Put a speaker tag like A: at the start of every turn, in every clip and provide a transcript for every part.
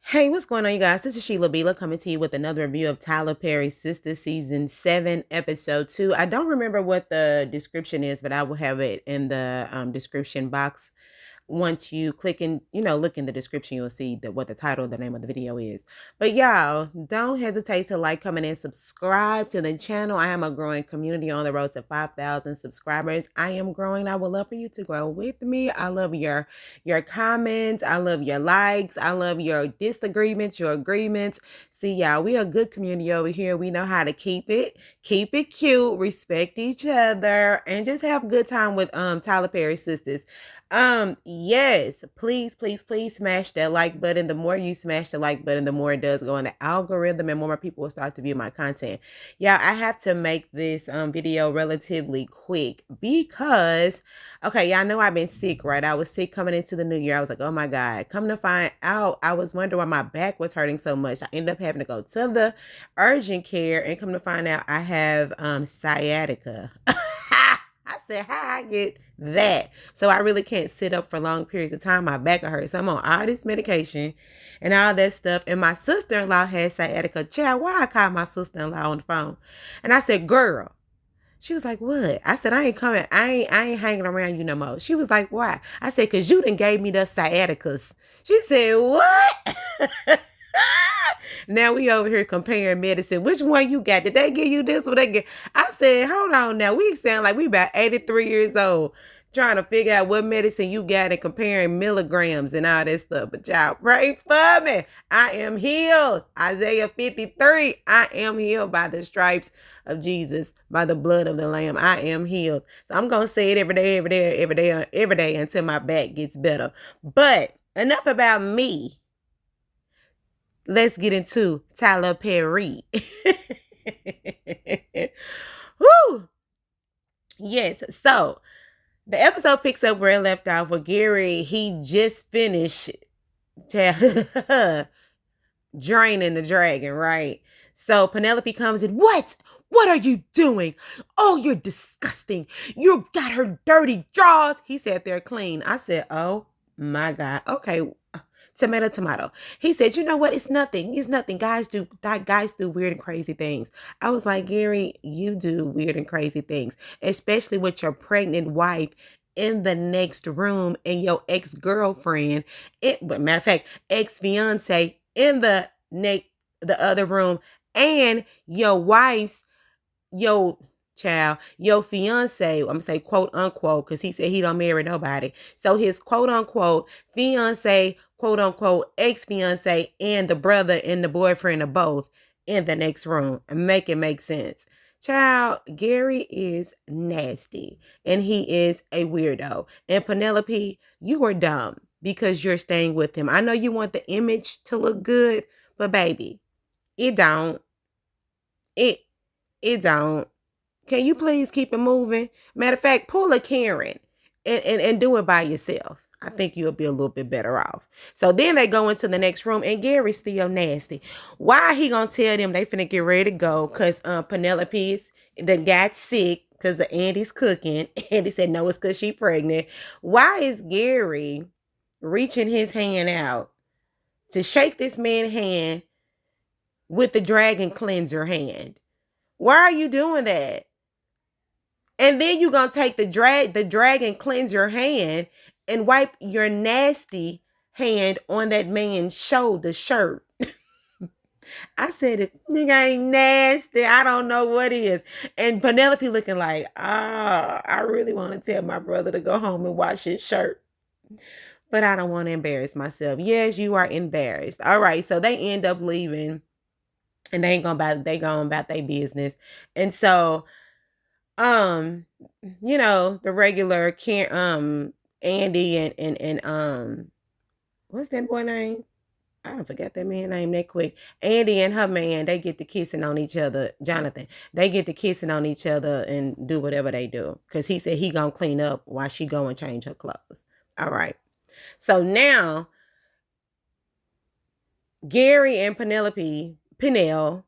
A: Hey, what's going on, you guys? This is Sheila Bila coming to you with another review of Tyler Perry's Sistas Season 7, Episode 2. I don't remember what the description is, but I will have it in the description box. Once you click and look in the description, you'll see what the title of the name of the video is. But y'all, don't hesitate to like, comment, and subscribe to the channel. I am a growing community on the road to 5,000 subscribers. I am growing. I would love for you to grow with me. I love your comments. I love your likes. I love your disagreements, your agreements. See, y'all, we are a good community over here. We know how to keep it cute, respect each other, and just have a good time with Tyler Perry Sistas. Yes, please smash that like button. The more you smash the like button, the more it does go in the algorithm and more people will start to view my content. Yeah, I have to make this video relatively quick because okay, y'all know I've been sick, right? I was sick coming into the new year. I was like, oh my God. Come to find out, I was wondering why my back was hurting so much. I ended up having to go to the urgent care and come to find out I have sciatica. I said, how I get that? So I really can't sit up for long periods of time. My back hurts. So I'm on all this medication and all that stuff. And my sister-in-law has sciatica. Child, why I called my sister-in-law on the phone? And I said, girl. She was like, what? I said, I ain't coming. I ain't hanging around you no more. She was like, why? I said, because you done gave me the sciaticas. She said, what? Now we over here comparing medicine. Which one you got? Did they give you this or they get? I said, hold on now. We sound like we about 83 years old trying to figure out what medicine you got and comparing milligrams and all that stuff. But y'all pray for me. I am healed. Isaiah 53. I am healed by the stripes of Jesus, by the blood of the Lamb. I am healed. So I'm going to say it every day until my back gets better. But enough about me. Let's get into Tyler Perry. Woo! Yes, so the episode picks up where it left off with Gary. He just finished draining the dragon, right? So Penelope comes in. What? What are you doing? Oh, you're disgusting. You got her dirty drawers. He said they're clean. I said, oh my God. Okay. Tomato. He said, you know what? It's nothing. It's nothing. Guys do weird and crazy things. I was like, Gary, you do weird and crazy things, especially with your pregnant wife in the next room and your ex-girlfriend, but matter of fact, ex-fiance in the other room, and your wife's, your fiance, I'm gonna say quote unquote, because he said he don't marry nobody. So his quote unquote fiance, quote unquote ex-fiance, and the brother and the boyfriend are both in the next room. Make it make sense. Child, Gary is nasty and he is a weirdo. And Penelope, you are dumb because you're staying with him. I know you want the image to look good, but baby, it don't. It don't. Can you please keep it moving? Matter of fact, pull a Karen and do it by yourself. I think you'll be a little bit better off. So then they go into the next room and Gary's still nasty. Why he gonna tell them they finna get ready to go? Cause Penelope's that got sick because of Andy's cooking. Andy said no, it's cause she pregnant. Why is Gary reaching his hand out to shake this man's hand with the dragon cleanser hand? Why are you doing that? And then you're going to take the dragon cleanser hand and wipe your nasty hand on that man's shoulder shirt. I said, if nigga ain't nasty, I don't know what is. And Penelope looking like, I really want to tell my brother to go home and wash his shirt. But I don't want to embarrass myself. Yes, you are embarrassed. All right, so they end up leaving and they going about their business. And so the regular Andy and what's that boy name? I don't forget that man's name that quick. Andy and her man, they get to kissing on each other. Jonathan, they get to kissing on each other and do whatever they do. Because he said he gonna clean up while she go and change her clothes. All right. So now Gary and Penelope, Peen,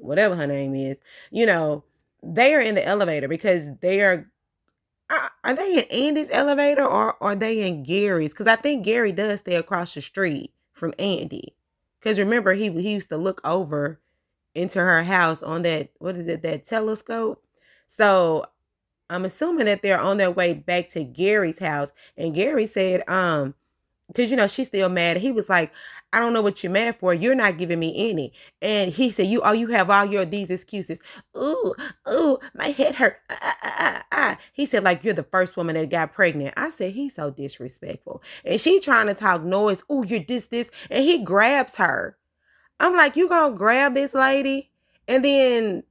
A: whatever her name is, they are in the elevator because they are they in Andy's elevator or are they in Gary's? Because I think Gary does stay across the street from Andy. Because remember, he used to look over into her house on that, what is it, that telescope? So I'm assuming that they're on their way back to Gary's house. And Gary said, because, you know, she's still mad. He was like, I don't know what you're mad for. You're not giving me any. And he said, you have all these excuses. Ooh, my head hurt. He said, like, you're the first woman that got pregnant. I said, he's so disrespectful. And she trying to talk noise. Ooh, you're this. And he grabs her. I'm like, you gonna grab this lady? And then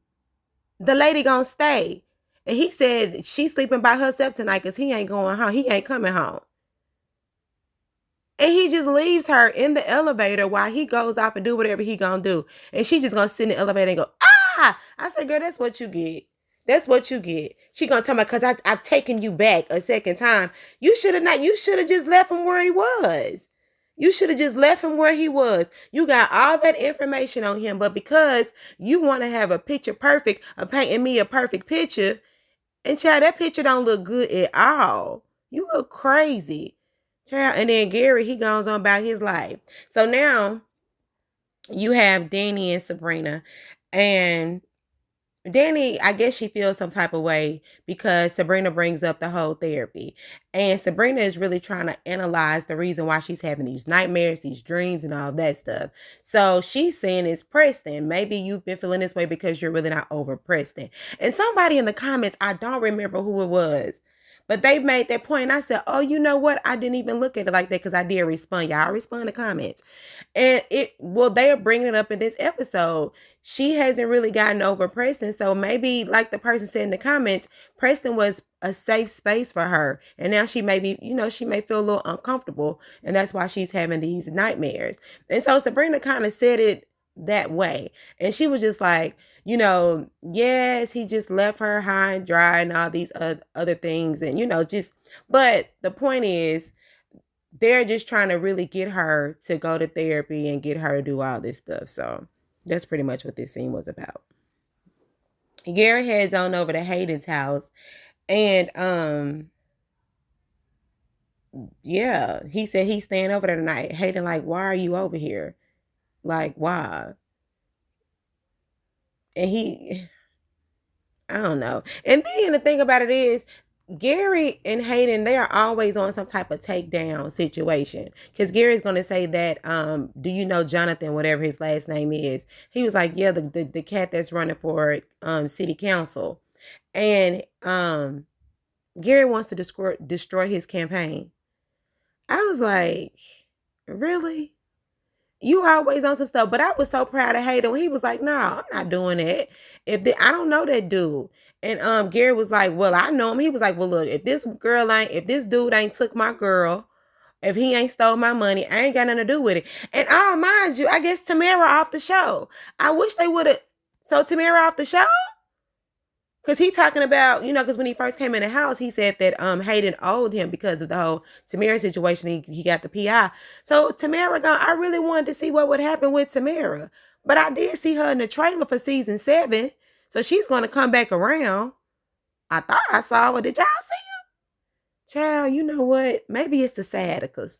A: the lady gonna stay. And he said, she's sleeping by herself tonight because he ain't going home. He ain't coming home. And he just leaves her in the elevator while he goes off and do whatever he gonna do. And she just gonna sit in the elevator and go, ah! I said, girl, that's what you get. That's what you get. She gonna tell me, because I've taken you back a second time. You should have just left him where he was. You should have just left him where he was. You got all that information on him, but because you want to have a picture perfect, of painting me a perfect picture, and child, that picture don't look good at all. You look crazy. Child, and then Gary, he goes on about his life. So now you have Danny and Sabrina. And Danny, I guess she feels some type of way because Sabrina brings up the whole therapy. And Sabrina is really trying to analyze the reason why she's having these nightmares, these dreams, and all that stuff. So she's saying it's Preston. Maybe you've been feeling this way because you're really not over Preston. And somebody in the comments, I don't remember who it was, but they made that point. And I said, oh, you know what? I didn't even look at it like that because I did respond. Y'all respond to comments. And they are bringing it up in this episode. She hasn't really gotten over Preston. So maybe, like the person said in the comments, Preston was a safe space for her. And now she may be, she may feel a little uncomfortable. And that's why she's having these nightmares. And so Sabrina kind of said it that way. And she was just like, yes, he just left her high and dry and all these other things. And, but the point is, they're just trying to really get her to go to therapy and get her to do all this stuff. So that's pretty much what this scene was about. Gary heads on over to Hayden's house. And, yeah, he said he's staying over there tonight. Hayden, like, why are you over here? Like, why? And I don't know. And then the thing about it is, Gary and Hayden, they are always on some type of takedown situation. Because Gary's going to say that, do you know Jonathan, whatever his last name is? He was like, yeah, the cat that's running for city council. And Gary wants to destroy his campaign. I was like, really? You always on some stuff. But I was so proud of Hayden when he was like, no, I'm not doing that. I don't know that dude. And Gary was like, well, I know him. He was like, well, look, if this dude ain't took my girl, if he ain't stole my money, I ain't got nothing to do with it. And I'll mind you, I guess Tamara off the show. I wish they would have. So Tamara off the show? Because he talking about, because when he first came in the house, he said that Hayden owed him because of the whole Tamara situation. He got the PI. So Tamara, I really wanted to see what would happen with Tamara. But I did see her in the trailer for season 7. So she's going to come back around. I thought I saw her. Did y'all see her? Child, you know what? Maybe it's the Sadicas.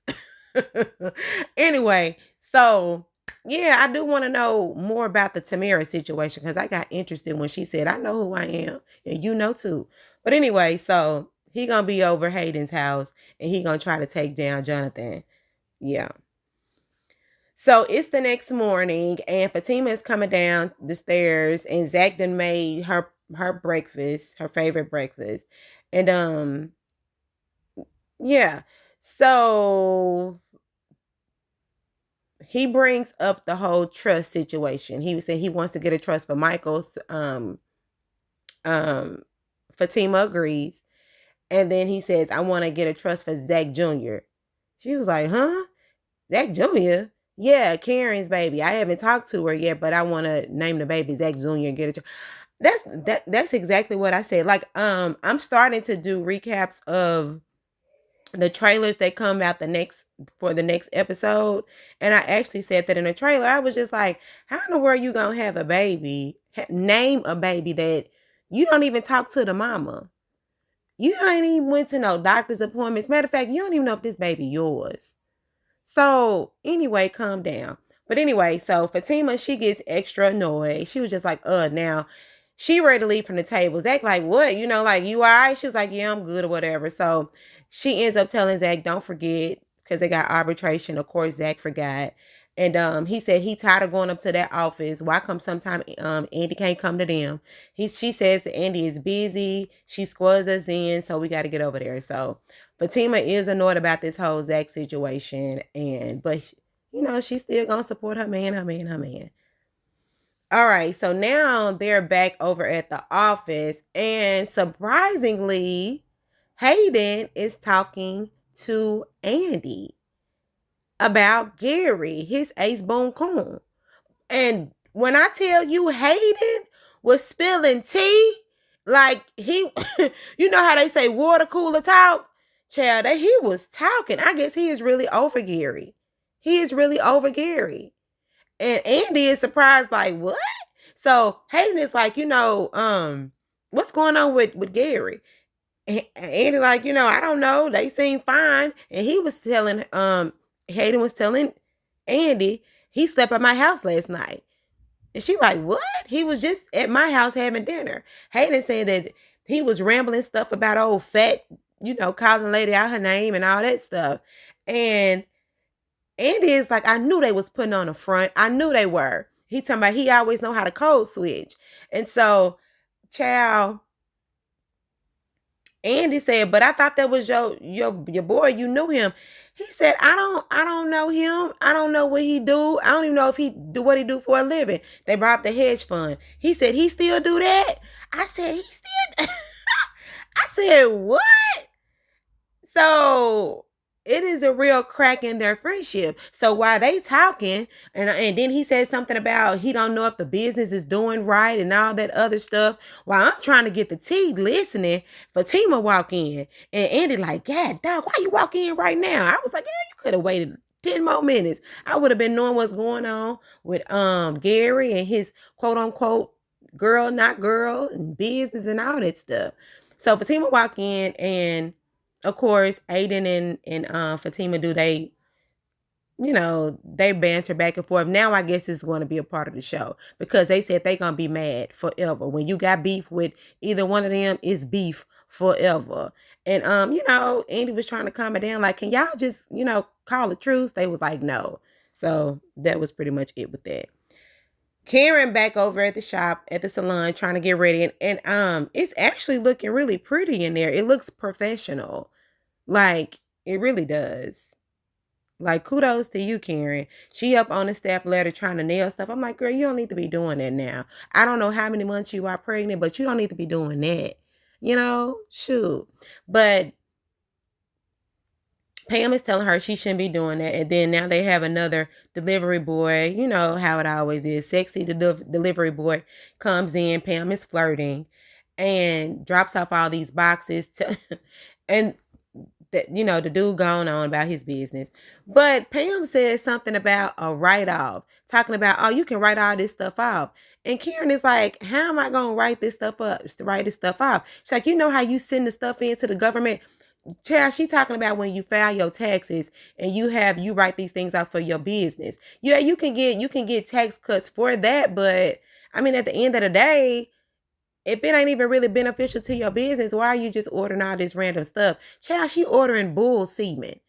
A: Anyway, so yeah, I do want to know more about the Tamara situation because I got interested when she said, I know who I am and you know too. But anyway, so he gonna be over Hayden's house and he gonna try to take down Jonathan. Yeah. So it's the next morning and Fatima is coming down the stairs and Zack done made her breakfast, her favorite breakfast. And yeah. So he brings up the whole trust situation. He was saying he wants to get a trust for Michael's. Fatima agrees. And then he says, I want to get a trust for Zack Jr. She was like, huh? Zack Jr.? Yeah, Karen's baby. I haven't talked to her yet, but I want to name the baby Zack Jr. and get a trust. That's exactly what I said. Like, I'm starting to do recaps of the trailers that come out for the next episode. And I actually said that in a trailer. I was just like, how in the world you gonna have a baby, name a baby that you don't even talk to the mama? You ain't even went to no doctor's appointments. Matter of fact, you don't even know if this baby yours. So anyway, calm down. But anyway, so Fatima, she gets extra annoyed. She was just like, now she ready to leave from the table. Zack like, what? Like, you all right? She was like, yeah, I'm good or whatever. So she ends up telling Zack, don't forget, because they got arbitration. Of course, Zack forgot. And he said he tired of going up to that office. Why come sometime Andy can't come to them? She says that Andy is busy. She squares us in, so we got to get over there. So Fatima is annoyed about this whole Zack situation, but she's still gonna support her man. All right, so now they're back over at the office, and surprisingly, Hayden is talking to Andy about Gary, his ace boon coon. And when I tell you Hayden was spilling tea, like he, how they say water cooler talk? Child, that he was talking. I guess he is really over Gary. He is really over Gary. And Andy is surprised, like, what? So Hayden is like, what's going on with Gary? And Andy, like, I don't know. They seem fine. And he was telling, Hayden was telling Andy, he slept at my house last night. And she like, what? He was just at my house having dinner. Hayden saying that he was rambling stuff about old fat, calling lady out her name and all that stuff. And Andy is like, I knew they was putting on a front. I knew they were. He talking about he always know how to code switch. And so, child, Andy said, but I thought that was your boy. You knew him. He said, I don't know him. I don't know what he do. I don't even know if he do what he do for a living. They brought up the hedge fund. He said, he still do that? I said, he still I said, what? So it is a real crack in their friendship. So while they talking, and then he said something about he don't know if the business is doing right and all that other stuff. While I'm trying to get the tea listening, Fatima walk in. And Andy like, yeah, dog, why you walk in right now? I was like, girl, you could have waited 10 more minutes. I would have been knowing what's going on with Gary and his quote unquote girl, not girl, and business and all that stuff. So Fatima walk in, and of course, Aiden and Fatima they banter back and forth. Now I guess it's going to be a part of the show because they said they're going to be mad forever. When you got beef with either one of them, it's beef forever. And Andy was trying to calm it down, like, can y'all just, call a truce? They was like, no. So that was pretty much it with that. Karen back over at the shop at the salon trying to get ready, and it's actually looking really pretty in there. It looks professional. Like, it really does. Like, kudos to you, Karen. She up on the step ladder trying to nail stuff. I'm like, girl, you don't need to be doing that now. I don't know how many months you are pregnant, but you don't need to be doing that. Shoot. But Pam is telling her she shouldn't be doing that. And then now they have another delivery boy. You know how it always is. Sexy delivery boy comes in. Pam is flirting and drops off all these boxes. And that, the dude going on about his business. But Pam says something about a write-off. Talking about, oh, you can write all this stuff off. And Karen is like, how am I going to write this stuff off? She's like, you know how you send the stuff into the government? Child, she talking about when you file your taxes and you write these things out for your business. Yeah, you can get tax cuts for that, but I mean, at the end of the day, if it ain't even really beneficial to your business, why are you just ordering all this random stuff? Child, she ordering bull semen.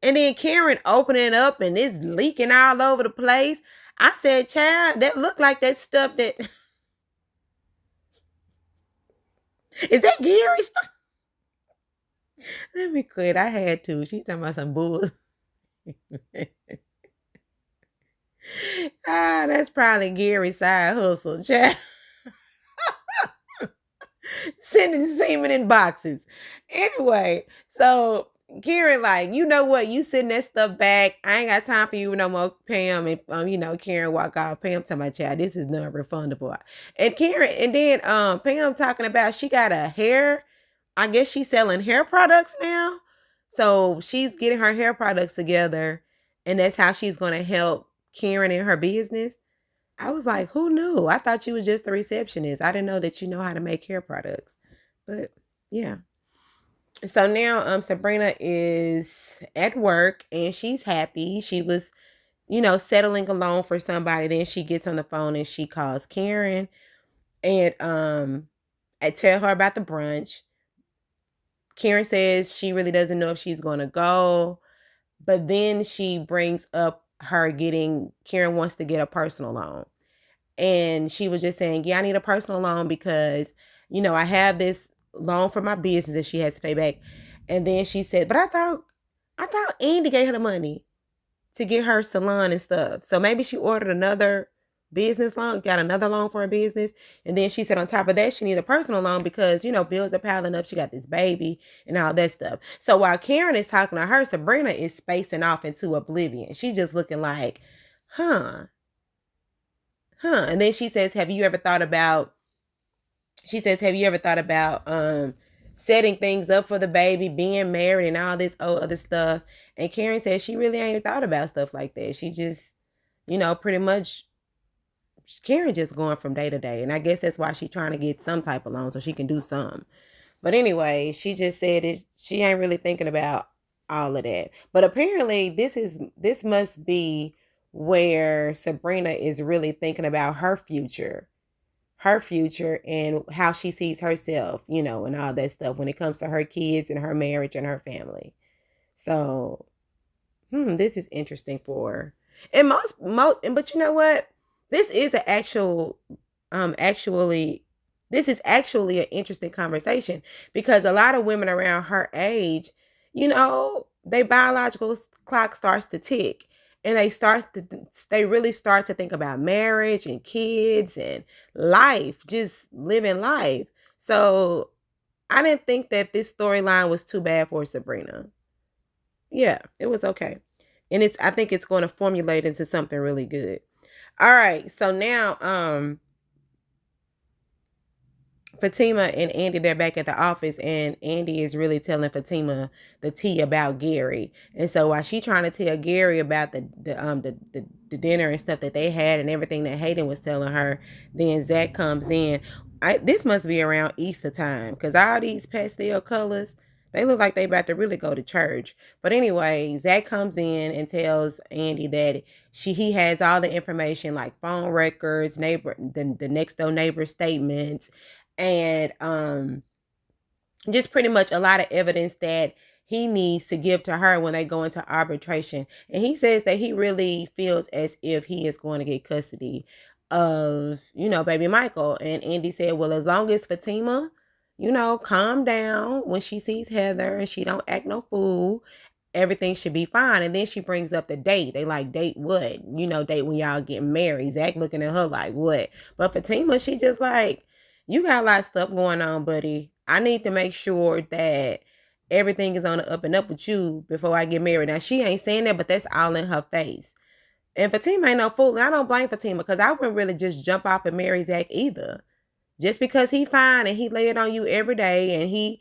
A: And then Karen opening it up and it's leaking all over the place. I said, child, that look like that stuff that is that Gary stuff? Let me quit. I had to. She's talking about some bull. That's probably Gary's side hustle, child. Sending semen in boxes. Anyway, so Karen, like, you know what? You send that stuff back. I ain't got time for you no more, Pam. And Karen walk off. Pam talking about, child, this is not refundable. And Karen, and then Pam talking about she got a hair. I guess she's selling hair products now. So she's getting her hair products together, and that's how she's gonna help Karen in her business. I was like, who knew? I thought you was just a receptionist. I didn't know that you know how to make hair products. But yeah. So now Sabrina is at work and she's happy. She was, settling alone for somebody. Then she gets on the phone and she calls Karen and I tell her about the brunch. Karen says she really doesn't know if she's going to go, but then she brings up Karen wants to get a personal loan. And she was just saying, yeah, I need a personal loan because, I have this loan for my business that she has to pay back. And then she said, but I thought Andy gave her the money to get her salon and stuff. So maybe she ordered another business loan, got another loan for her business. And then she said on top of that, she needed a personal loan because, bills are piling up. She got this baby and all that stuff. So while Karen is talking to her, Sabrina is spacing off into oblivion. She just looking like, huh. And then she says, have you ever thought about setting things up for the baby, being married and all this other stuff? And Karen says she really ain't thought about stuff like that. She just, pretty much Karen just going from day to day. And I guess that's why she's trying to get some type of loan so she can do some. But anyway, she just said she ain't really thinking about all of that. But apparently this must be where Sabrina is really thinking about her future and how she sees herself, and all that stuff when it comes to her kids and her marriage and her family. So, this is interesting for her. And but you know what? This is actually, this is actually an interesting conversation because a lot of women around her age, their biological clock starts to tick and they really start to think about marriage and kids and life, just living life. So I didn't think that this storyline was too bad for Sabrina. Yeah, it was okay. And I think it's going to formulate into something really good. All right. So now Fatima and Andy, they're back at the office, and Andy is really telling Fatima the tea about Gary. And so while she trying to tell Gary about the dinner and stuff that they had and everything that Hayden was telling her, then Zack comes in. This must be around Easter time because all these pastel colors, they look like they about to really go to church. But anyway, Zack comes in and tells Andy that he has all the information like phone records, the next door neighbor statements, and just pretty much a lot of evidence that he needs to give to her when they go into arbitration. And he says that he really feels as if he is going to get custody of, baby Michael. And Andy said, well, as long as Fatima, calm down when she sees Heather and she don't act no fool, everything should be fine. And then she brings up the date. They like, date what? Date when y'all get married. Zack looking at her like, what? But Fatima, she just like, you got a lot of stuff going on, buddy. I need to make sure that everything is on the up and up with you before I get married. Now, she ain't saying that, but that's all in her face. And Fatima ain't no fool. And I don't blame Fatima because I wouldn't really just jump off and marry Zack either. Just because he fine and he lay it on you every day and he,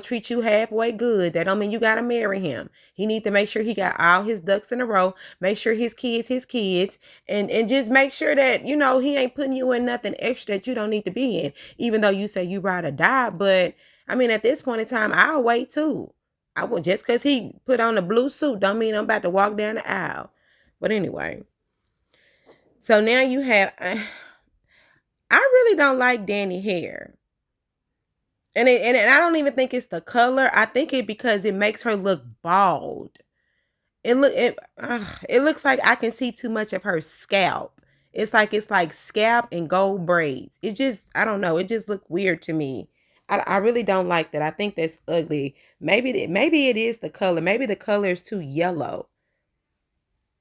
A: treat you halfway good, that don't mean you got to marry him. He need to make sure he got all his ducks in a row, make sure his kids, and just make sure that, he ain't putting you in nothing extra that you don't need to be in, even though you say you ride or die. But, I mean, at this point in time, I'll wait too. I will, just because he put on a blue suit don't mean I'm about to walk down the aisle. But anyway, so now you have... I really don't like Danny hair. And I don't even think it's the color. I think it because it makes her look bald. It looks like I can see too much of her scalp. It's like scalp and gold braids. It just, I don't know. It just looked weird to me. I really don't like that. I think that's ugly. Maybe it is the color. Maybe the color is too yellow.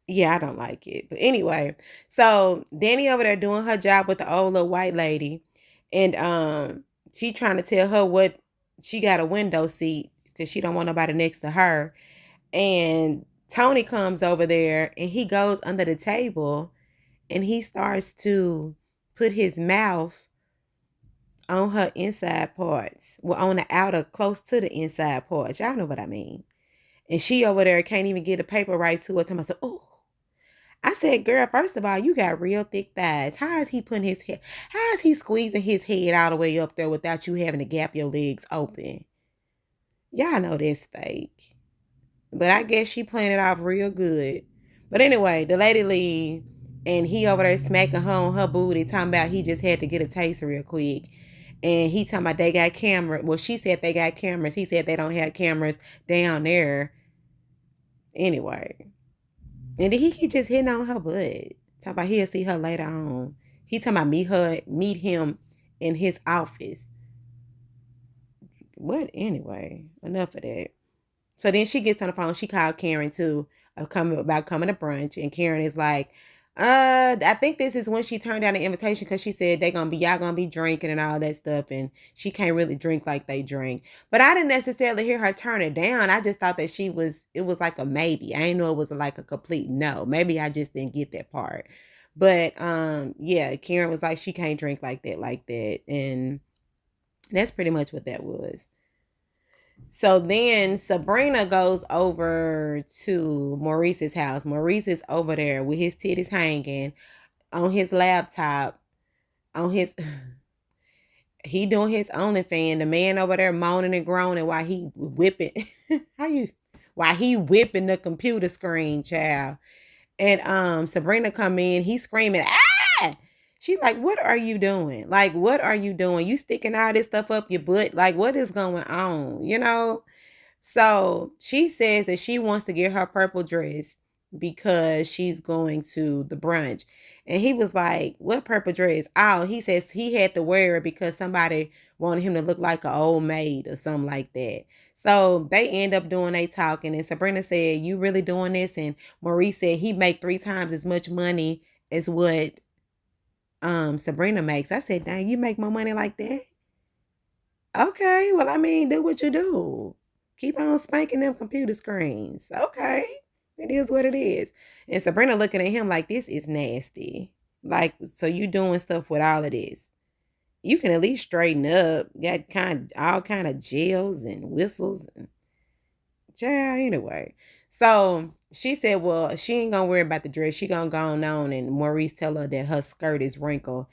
A: Yeah, I don't like it. But anyway, so Danny over there doing her job with the old little white lady. And she trying to tell her what she got a window seat because she don't want nobody next to her. And Tony comes over there and he goes under the table and he starts to put his mouth on her inside parts. Well, on the outer, close to the inside parts. Y'all know what I mean. And she over there can't even get a paper right to her. To myself, oh. I said, girl, first of all, you got real thick thighs. How is he putting his head? How is he squeezing his head all the way up there without you having to gap your legs open? Y'all know that's fake. But I guess she playing it off real good. But anyway, the lady leave and he over there smacking her on her booty, talking about he just had to get a taste real quick. And he talking about they got cameras. Well, she said they got cameras. He said they don't have cameras down there. Anyway. And then he keep just hitting on her butt. Talking about he'll see her later on. He talking about meet him in his office. What anyway? Enough of that. So then she gets on the phone. She called Karen too, about coming to brunch. And Karen is like, I think this is when she turned down the invitation because she said y'all gonna be drinking and all that stuff, and she can't really drink like they drink. But I didn't necessarily hear her turn it down. I just thought that it was like a maybe. I didn't know it was like a complete no. Maybe I just didn't get that part. But yeah, Karen was like, she can't drink like that. And that's pretty much what that was. So then Sabrina goes over to Maurice's house. Maurice is over there with his titties hanging on his laptop, on his he doing his OnlyFans. The man over there moaning and groaning while he whipping while he whipping the computer screen, child. And Sabrina come in, he's screaming, ah! She's like, what are you doing? Like, what are you doing? You sticking all this stuff up your butt? Like, what is going on? You know? So she says that she wants to get her purple dress because she's going to the brunch. And he was like, what purple dress? Oh, he says he had to wear it because somebody wanted him to look like an old maid or something like that. So they end up doing they talking. And Sabrina said, you really doing this? And Maurice said he make 3 times as much money as what Sabrina makes. I said, dang, you make more money like that? Okay, well, I mean, do what you do. Keep on spanking them computer screens. Okay, it is what it is. And Sabrina looking at him like, this is nasty. Like, so you doing stuff with all of this. You can at least straighten up. Got all kind of gels and whistles. And child, anyway. So she said, well, she ain't gonna worry about the dress. She gonna go on. And Maurice tell her that her skirt is wrinkled.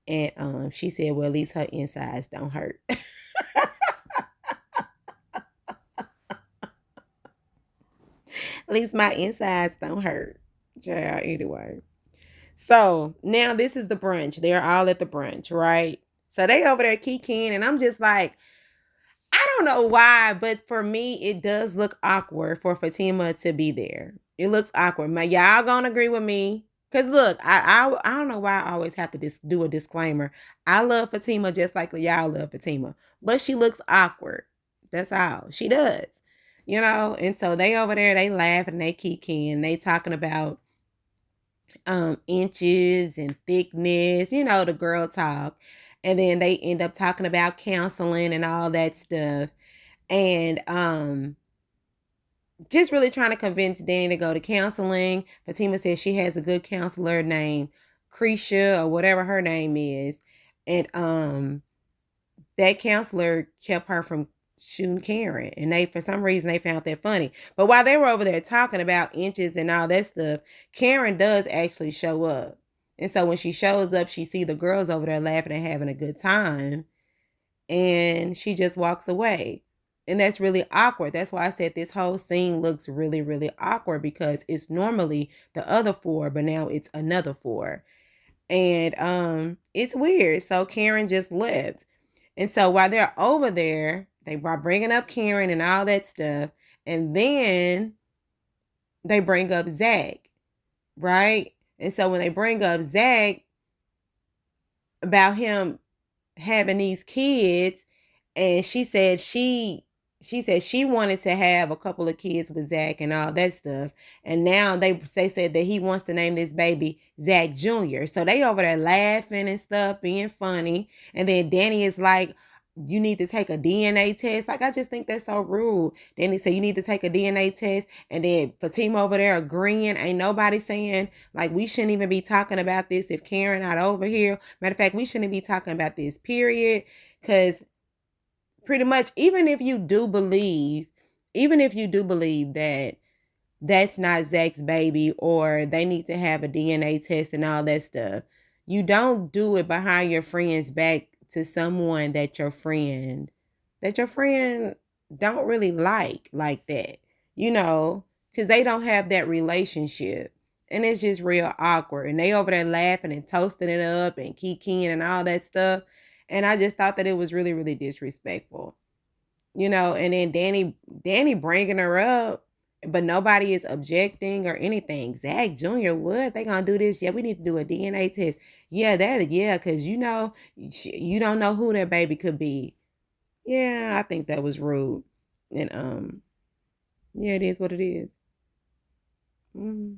A: And she said, well, at least her insides don't hurt. At least my insides don't hurt. Yeah, anyway. So now this is the brunch. They're all at the brunch, right? So they over there kikiing, and I'm just like, I don't know why, but for me, it does look awkward for Fatima to be there. It looks awkward. Y'all gonna agree with me? Cause look, I don't know why I always have to do a disclaimer. I love Fatima just like y'all love Fatima, but she looks awkward. That's all she does, you know. And so they over there, they laughing, and they kikiing, they talking about inches and thickness, you know, the girl talk. And then they end up talking about counseling and all that stuff. And just really trying to convince Danny to go to counseling. Fatima says she has a good counselor named Krisha or whatever her name is. And that counselor kept her from shooting Karen. And they, for some reason, they found that funny. But while they were over there talking about inches and all that stuff, Karen does actually show up. And so when she shows up, she see the girls over there laughing and having a good time. And she just walks away. And that's really awkward. That's why I said this whole scene looks really, really awkward because it's normally the other 4, but now it's another 4. And it's weird. So Karen just left. And so while they're over there, they were bringing up Karen and all that stuff. And then they bring up Zack, right? And so when they bring up Zack about him having these kids, and she said she wanted to have a couple of kids with Zack and all that stuff. And now they said that he wants to name this baby Zack Jr. So they over there laughing and stuff, being funny. And then Danny is like, you need to take a DNA test. Like, I just think that's so rude. Danny said, you need to take a DNA test. And then Fatima over there agreeing. Ain't nobody saying, like, we shouldn't even be talking about this if Karen not over here. Matter of fact, we shouldn't be talking about this, period. Because pretty much, even if you do believe that that's not Zack's baby or they need to have a DNA test and all that stuff, you don't do it behind your friend's back to someone that your friend don't really like that, you know, because they don't have that relationship. And it's just real awkward. And they over there laughing and toasting it up and kikiing and all that stuff. And I just thought that it was really, really disrespectful, you know. And then Danny bringing her up, but nobody is objecting or anything. Zack Jr., what? They gonna do this? Yeah, we need to do a DNA test. Yeah, because you know, you don't know who that baby could be. Yeah, I think that was rude. And yeah, it is what it is. Mm.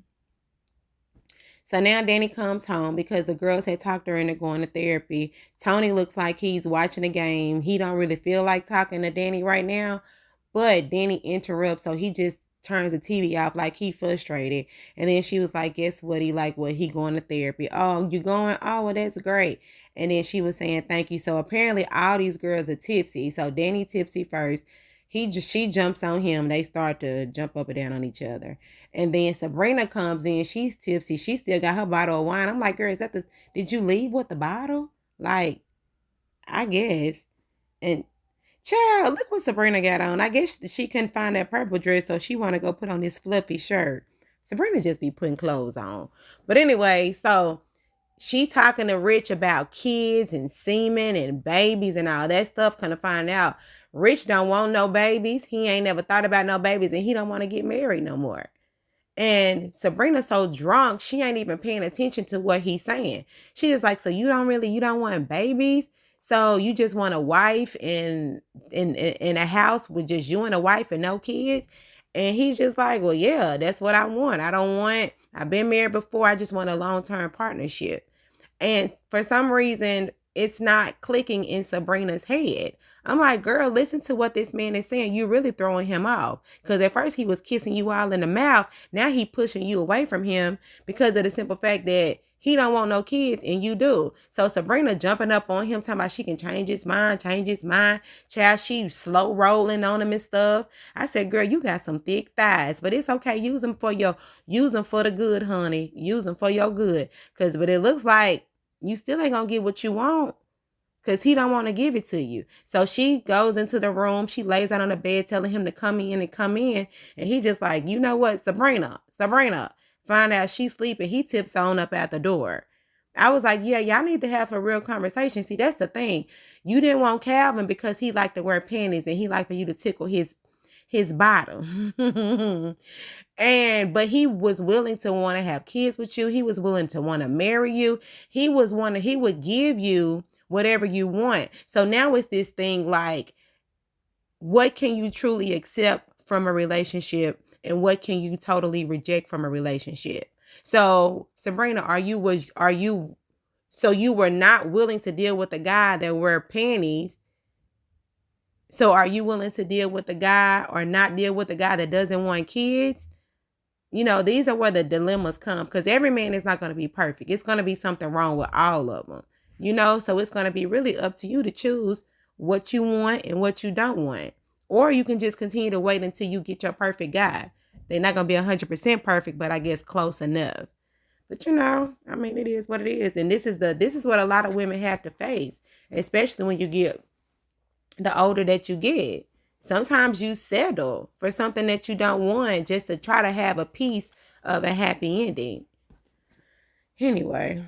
A: So now Danny comes home because the girls had talked her into going to therapy. Tony looks like he's watching a game. He don't really feel like talking to Danny right now, but Danny interrupts, so he just turns the TV off like he frustrated. And then she was like, guess what? He going to therapy. Oh, you going? Oh, well, that's great. And then she was saying thank you. So apparently all these girls are tipsy. So Danny tipsy first. She jumps on him. They start to jump up and down on each other. And then Sabrina comes in. She's tipsy. She still got her bottle of wine. I'm like, girl, did you leave with the bottle? Like, I guess. And child, look what Sabrina got on. I guess she couldn't find that purple dress, so she want to go put on this fluffy shirt. Sabrina just be putting clothes on. But anyway, so she talking to Rich about kids and semen and babies and all that stuff. Kind of find out Rich don't want no babies. He ain't never thought about no babies, and he don't want to get married no more. And Sabrina's so drunk, she ain't even paying attention to what he's saying. She just like, so you don't want babies? So you just want a wife in a house with just you and a wife and no kids? And he's just like, well, yeah, that's what I want. I've been married before. I just want a long-term partnership. And for some reason, it's not clicking in Sabrina's head. I'm like, girl, listen to what this man is saying. You're really throwing him off. Because at first he was kissing you all in the mouth. Now he pushing you away from him because of the simple fact that he don't want no kids and you do. So Sabrina jumping up on him, talking about she can change his mind. Child, she slow rolling on him and stuff. I said, girl, you got some thick thighs, but it's okay. Use them for the good, honey. Use them for your good. But it looks like you still ain't gonna get what you want because he don't want to give it to you. So she goes into the room. She lays out on the bed telling him to come in. And he just like, you know what, Sabrina. Find out she's sleeping. He tips on up at the door. I was like, yeah, y'all need to have a real conversation. See, that's the thing. You didn't want Calvin because he liked to wear panties and he liked for you to tickle his bottom. But he was willing to want to have kids with you. He was willing to want to marry you. He would give you whatever you want. So now it's this thing like, what can you truly accept from a relationship and what can you totally reject from a relationship? So Sabrina, so you were not willing to deal with a guy that wear panties. So are you willing to deal with the guy or not deal with the guy that doesn't want kids? You know, these are where the dilemmas come because every man is not going to be perfect. It's going to be something wrong with all of them, you know? So it's going to be really up to you to choose what you want and what you don't want. Or you can just continue to wait until you get your perfect guy. They're not going to be 100% perfect, but I guess close enough. But you know, I mean, it is what it is. And this is what a lot of women have to face, especially when you get the older that you get. Sometimes you settle for something that you don't want just to try to have a piece of a happy ending. Anyway,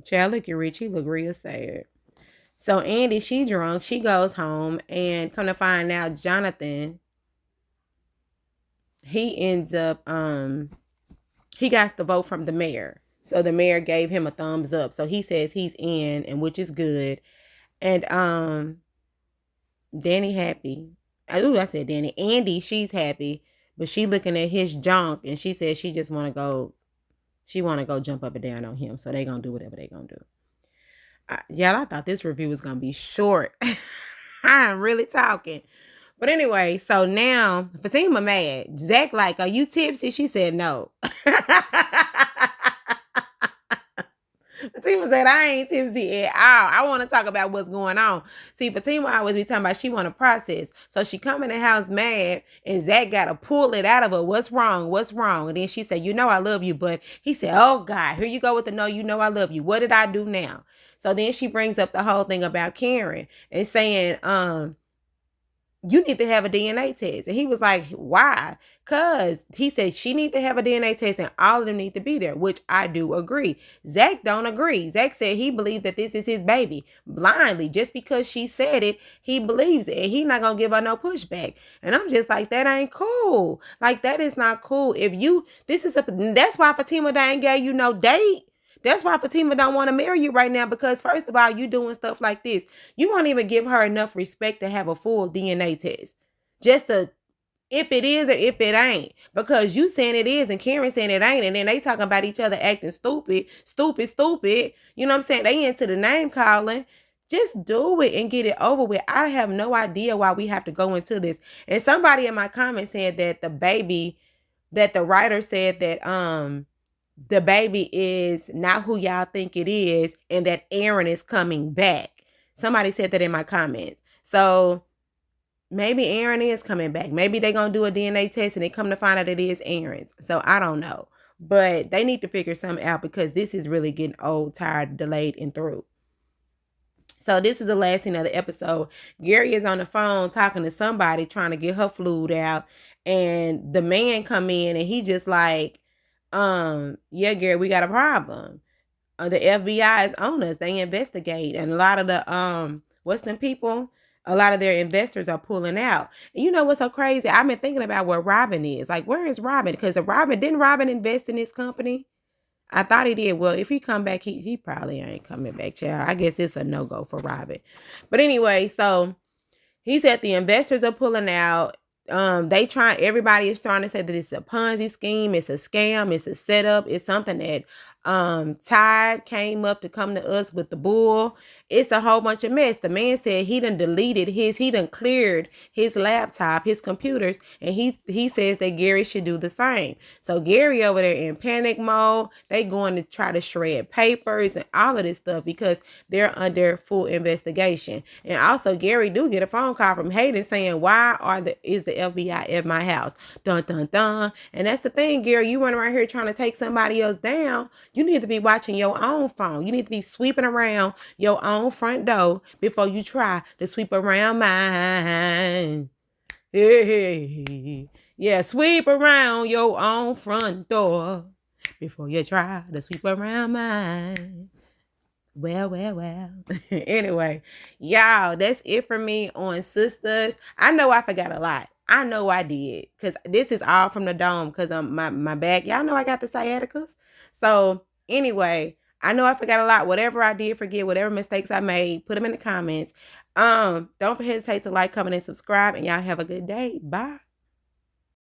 A: child, look at Rich. He look real sad. So Andy, she drunk. She goes home and come to find out Jonathan, he ends up, he got the vote from the mayor. So the mayor gave him a thumbs up. So he says he's in, and which is good. And Danny happy. I said Danny. Andy, she's happy, but she looking at his junk and she says she just want to go. She want to go jump up and down on him. So they gonna do whatever they gonna do. I thought this review was gonna be short. I'm really talking. But anyway, so now Fatima mad. Zack like, are you tipsy? She said no. Fatima said, I ain't tipsy at all. I want to talk about what's going on. See, Fatima always be talking about she want to process. So she come in the house mad and Zack got to pull it out of her. What's wrong? And then she said, you know I love you. But he said, oh God, here you go with the no, you know I love you. What did I do now? So then she brings up the whole thing about Karen and saying, you need to have a DNA test. And he was like, why? Because he said she need to have a DNA test and all of them need to be there, which I do agree. Zack don't agree. Zack said he believed that this is his baby blindly. Just because she said it, he believes it. And he not going to give her no pushback. And I'm just like, that ain't cool. Like, that is not cool. That's why Fatima ain't gave you no date. That's why Fatima don't want to marry you right now, because first of all, you doing stuff like this. You won't even give her enough respect to have a full DNA test. Just to, if it is or if it ain't. Because you saying it is and Karen saying it ain't. And then they talking about each other acting stupid. You know what I'm saying? They into the name calling. Just do it and get it over with. I have no idea why we have to go into this. And somebody in my comments said that the writer said that the baby is not who y'all think it is and that Aaron is coming back. Somebody said that in my comments. So maybe Aaron is coming back. Maybe they're going to do a DNA test and they come to find out it is Aaron's. So I don't know. But they need to figure something out because this is really getting old, tired, delayed, and through. So this is the last scene of the episode. Gary is on the phone talking to somebody trying to get her flued out. And the man come in and he just like, yeah, Gary, we got a problem. The FBI is on us. They investigate. And a lot of the, what's them people? A lot of their investors are pulling out. And you know what's so crazy? I've been thinking about where Robin is. Like, where is Robin? Because didn't Robin invest in this company? I thought he did. Well, if he come back, he probably ain't coming back, child. I guess it's a no-go for Robin. But anyway, so he said the investors are pulling out. Everybody is trying to say that it's a Ponzi scheme, it's a scam, it's a setup, it's something that Tide came up to come to us with the bull. It's a whole bunch of mess. The man said he done cleared his laptop, his computers, and he says that Gary should do the same. So Gary over there in panic mode, they going to try to shred papers and all of this stuff because they're under full investigation. And also Gary do get a phone call from Hayden saying, why is the FBI at my house? Dun, dun, dun. And that's the thing, Gary, you running around here trying to take somebody else down. You need to be watching your own phone. You need to be sweeping around your own front door before you try to sweep around mine. Hey. Yeah, sweep around your own front door before you try to sweep around mine. Well. Anyway, y'all, that's it for me on Sistas. I know I forgot a lot. I know I did, because this is all from the dome, because my back. Y'all know I got the sciaticas. So anyway, I know I forgot a lot. Whatever I did forget, whatever mistakes I made, put them in the comments. Don't hesitate to like, comment, and subscribe. And y'all have a good day. Bye.